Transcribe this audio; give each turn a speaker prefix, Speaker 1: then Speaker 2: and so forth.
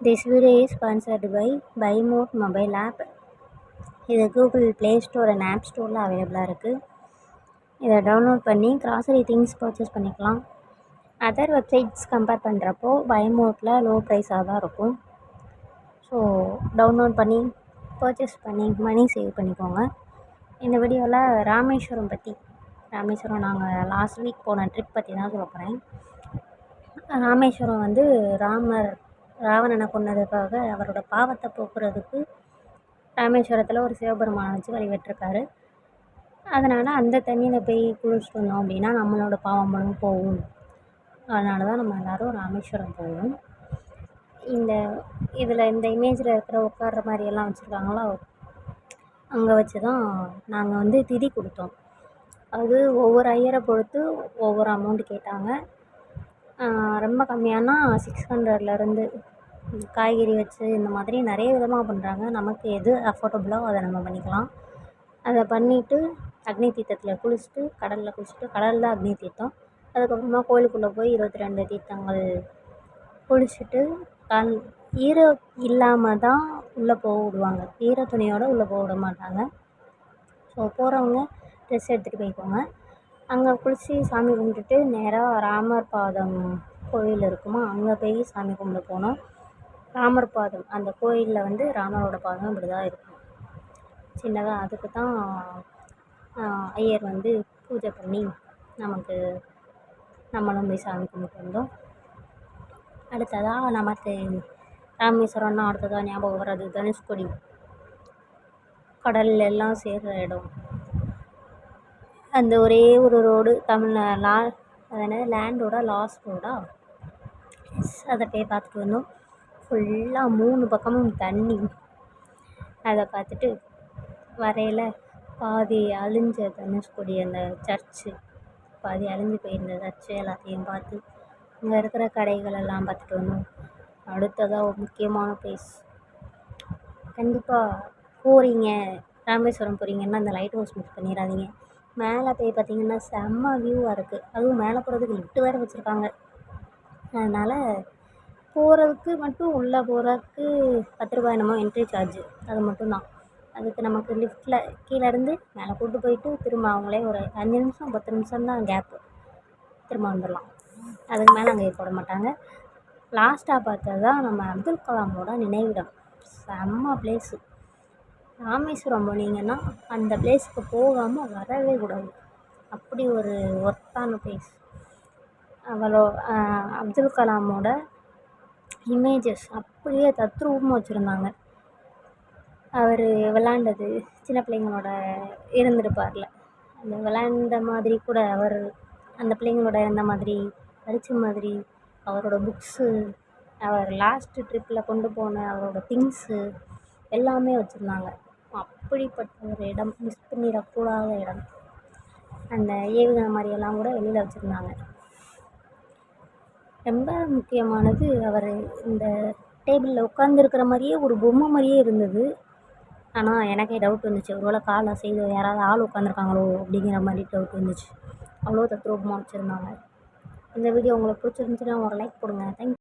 Speaker 1: This video is sponsored by BuyMode mobile app. இது Google play store and app ஸ்டோரில் அவைலபிளாக இருக்குது. இதை டவுன்லோட் பண்ணி க்ராசரி திங்ஸ் பர்ச்சேஸ் பண்ணிக்கலாம். அதர் வெப்சைட்ஸ் கம்பேர் பண்ணுறப்போ BuyModeல லோ ப்ரைஸாக தான் இருக்கும். ஸோ டவுன்லோட் பண்ணி பர்ச்சேஸ் பண்ணி மணி சேவ் பண்ணிக்கோங்க. இந்த வீடியோவில் ராமேஸ்வரம் நாங்கள் லாஸ்ட் வீக் போன ட்ரிப் பற்றி தான் சொல்ல போகிறேன். ராமேஸ்வரம் வந்து ராவணனை கொன்னதுக்காக அவரோட பாவத்தை போக்குறதுக்கு ராமேஸ்வரத்தில் ஒரு சிவபெருமானை வச்சு வழிபட்டிருக்காரு. அதனால் அந்த தண்ணியில் போய் குளிச்சுட்டு வந்தோம் அப்படின்னா நம்மளோட பாவங்களும் போகும். அதனால தான் நம்ம எல்லோரும் ராமேஸ்வரம் போவோம். இந்த இமேஜில் இருக்கிற உட்கார்ற மாதிரியெல்லாம் வச்சுருக்காங்களோ அங்கே வச்சு தான் நாங்கள் வந்து திதி கொடுத்தோம். அது ஒவ்வொரு ஐயரை பொறுத்து ஒவ்வொரு அமௌண்ட்டு கேட்டாங்க. ரொம்ப கம்மியானா 600லேருந்து காய்கறி வச்சு இந்த மாதிரி நிறைய விதமாக பண்ணுறாங்க. நமக்கு எது அஃபோர்டபுளோ அதை நம்ம பண்ணிக்கலாம். அதை பண்ணிவிட்டு அக்னி தீர்த்தத்தில் குளிச்சுட்டு கடலில் அக்னி தீர்த்தம், அதுக்கப்புறமா கோயிலுக்குள்ளே போய் 22 தீர்த்தங்கள் குளிச்சுட்டு ஈரம் இல்லாமல் தான் உள்ளே போக விடுவாங்க. ஈர துணியோடு உள்ளே போக விட மாட்டாங்க. ஸோ போகிறவங்க ட்ரெஸ் எடுத்துகிட்டு போய்க்கோங்க. அங்கே குளித்து சாமி கும்பிட்டுட்டு நேராக ராமர் பாதம் கோயில் இருக்குமா, அங்கே போய் சாமி கும்பிட போனோம். ராமர் பாதம் அந்த கோயிலில் வந்து ராமரோட பாதம் இப்படி தான் இருக்கும் சின்னதாக. அதுக்கு தான் ஐயர் வந்து பூஜை பண்ணி நம்மளும் போய் சாமி கும்பிட்டு வந்தோம். அடுத்ததாக நமக்கு ராமேஸ்வரம்னா அடுத்ததாக ஞாபகம் வர்றது தனுஷ்கோடி, கடல் எல்லாம் சேர்கிற இடம். அந்த ஒரே ஒரு ரோடு லேண்டோட லாஸ்ட் ரோடா, அதை போய் பார்த்துட்டு வந்தோம். ஃபுல்லாக 3 பக்கமும் தண்ணி. அதை பார்த்துட்டு வரையில் பாதி அழிஞ்ச தனுஷ்கோடி அந்த சர்ச்சு, பாதி அழிஞ்சு போயிருந்த சர்ச்சு எல்லாத்தையும் பார்த்து அங்கே இருக்கிற கடைகளெல்லாம் பார்த்துட்டு வந்தோம். அடுத்ததாக ஒரு முக்கியமான ப்ளேஸ், கண்டிப்பாக ராமேஸ்வரம் போகிறீங்கன்னா அந்த லைட் ஹவுஸ் மிஸ் பண்ணிடாதீங்க. மேலே போய் பார்த்திங்கன்னா செம்ம வியூவாக இருக்குது. அதுவும் மேலே போகிறதுக்கு லிஃப்ட் வேறு வச்சுருக்காங்க. அதனால் போகிறதுக்கு மட்டும் உள்ளே போகிறதுக்கு 10 ரூபாய் என்னமோ என்ட்ரி சார்ஜு, அது மட்டும்தான். அதுக்கு நமக்கு லிஃப்ட்டில் கீழேருந்து மேலே கூப்பிட்டு போயிட்டு திரும்ப அவங்களே ஒரு 5 நிமிஷம் 10 நிமிஷம் தான் கேப்பு, திரும்ப வந்துடலாம். அதுக்கு மேலே அங்கே போட மாட்டாங்க. லாஸ்ட்டாக பார்த்தது தான் நம்ம அப்துல் கலாமோட நினைவிடம். செம்ம பிளேஸு. ராமேஸ்வரம் போனீங்கன்னா அந்த பிளேஸுக்கு போகாமல் வரவே கூடாது. அப்படி ஒரு ஒர்த்தான பிளேஸ். அப்துல் கலாமோட இமேஜஸ் அப்படியே தத்ரூபமாக வச்சுருந்தாங்க. அவர் விளாண்டது, சின்ன பிள்ளைங்களோட இருந்திருப்பார்ல, அந்த விளாண்ட மாதிரி கூட அவர் அந்த பிள்ளைங்களோட இருந்த மாதிரி படித்த மாதிரி, அவரோட புக்ஸு, அவர் லாஸ்ட்டு ட்ரிப்பில் கொண்டு போன அவரோட திங்ஸு எல்லாமே வச்சுருந்தாங்க. அப்படிப்பட்ட ஒரு இடம், மிஸ் பண்ணிடக்கூடாத இடம். அந்த ஏவுகணை மாதிரியெல்லாம் கூட வெளியில் வச்சுருந்தாங்க. ரொம்ப முக்கியமானது, அவர் இந்த டேபிளில் உட்காந்துருக்கிற மாதிரியே ஒரு பொம்மை மாதிரியே இருந்தது. ஆனால் எனக்கே டவுட் வந்துச்சு, ஒருவேளை கால் அசைதோ யாராவது ஆள் உட்காந்துருக்காங்களோ அப்படிங்கிற மாதிரி டவுட் வந்துச்சு. அவ்வளோ தத்ரூபமாக வச்சுருந்தாங்க. இந்த வீடியோ உங்களுக்கு பிடிச்சிருந்துச்சுன்னா ஒரு லைக் போடுங்க. தேங்க்யூ.